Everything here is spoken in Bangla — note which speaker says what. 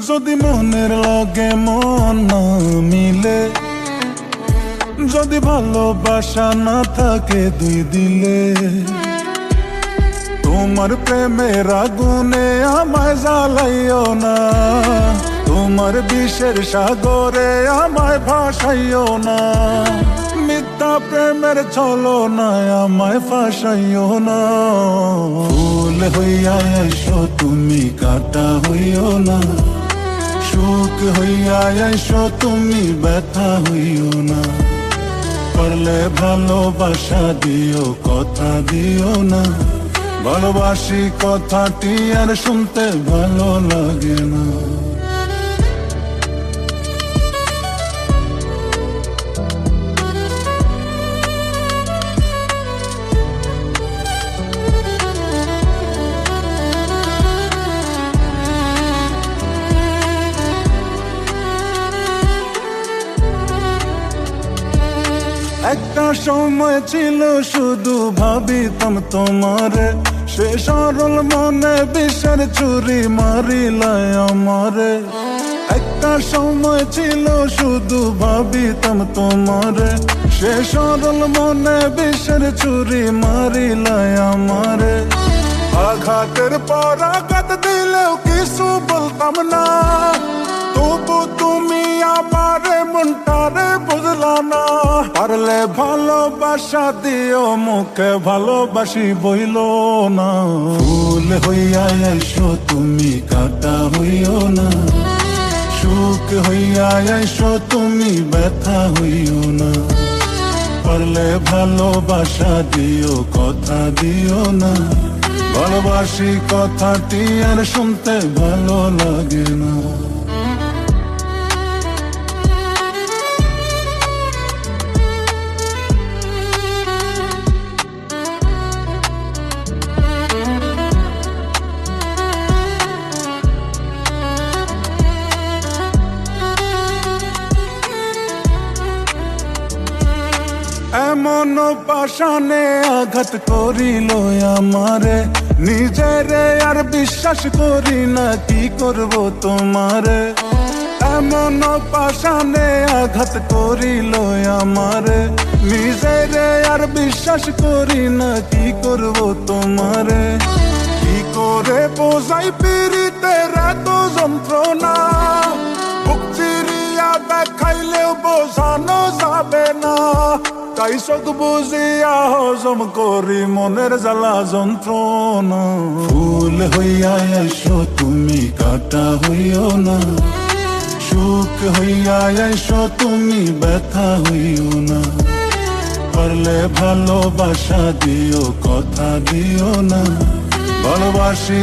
Speaker 1: যদি মনের লগে মন না মিলে, যদি ভালোবাসা না থাকে দুই দিলে, তোমার প্রেমের আগুনে আমায় জ্বালাইও না, তোমার বিষের সাগরে আমায় ভাসাইও না, মিথ্যা প্রেমের ছলনায় আমায় ফাঁসাইও না। ফুল হইয়া এসো তুমি, কাঁটা হইও না, সুখ হইয়া এসো তুমি, ব্যথা হইও না। পারলে ভালোবাসা দিও, কথা দিও না, ভালোবাসি কথাটি আর শুনতে ভালো লাগে না। একটা সময় ছিল শুধু ভাবিতাম তোমারে, সে সরল মনে বিষের ছুরি মারিলায় আমারে। একটা সময় ছিল শুধু ভাবিতাম তোমারে, সে সরল মনে বিষের ছুরি মারিলায় আমারে। আঘাতের পর আঘাত দিলেও কিছু বলতাম না, তবু তুমি আমারে মনটারে বুঝলা না। পারলে ভালোবাসা দিও, মুখে ভালোবাসি বইল না। ফুল হইয়া এসো তুমি, কাঁটা হইও না, সুখ হইয়া এসো তুমি, ব্যথা হইও না। পারলে ভালোবাসা দিও, কথা দিও না, ভালোবাসি কথাটি আর শুনতে ভালো লাগে না। এমন পাশানে আঘাত করিল আমারে, নিজেরে আর বিশ্বাস করি না, কি করব তোমারে। এমন পাশানে আঘাত করিল আমারে, নিজেরে আর বিশ্বাস করি না, কি করব তোমারে। কি করে বোঝাই পীড়িতের এত যন্ত্রণা, বুক চিরিয়া দেখাইলেও বোঝানো যাবে না। তাই চোখ বুঝিয়া হজম করি মনের জ্বালা যন্ত্রণা। ফুল হইয়া এসো তুমি, কাঁটা হইও না, সুখ হইয়া এসো তুমি, ব্যথা হইও না। পারলে ভালোবাসা দিও, কথা দিও না, ভালোবাসি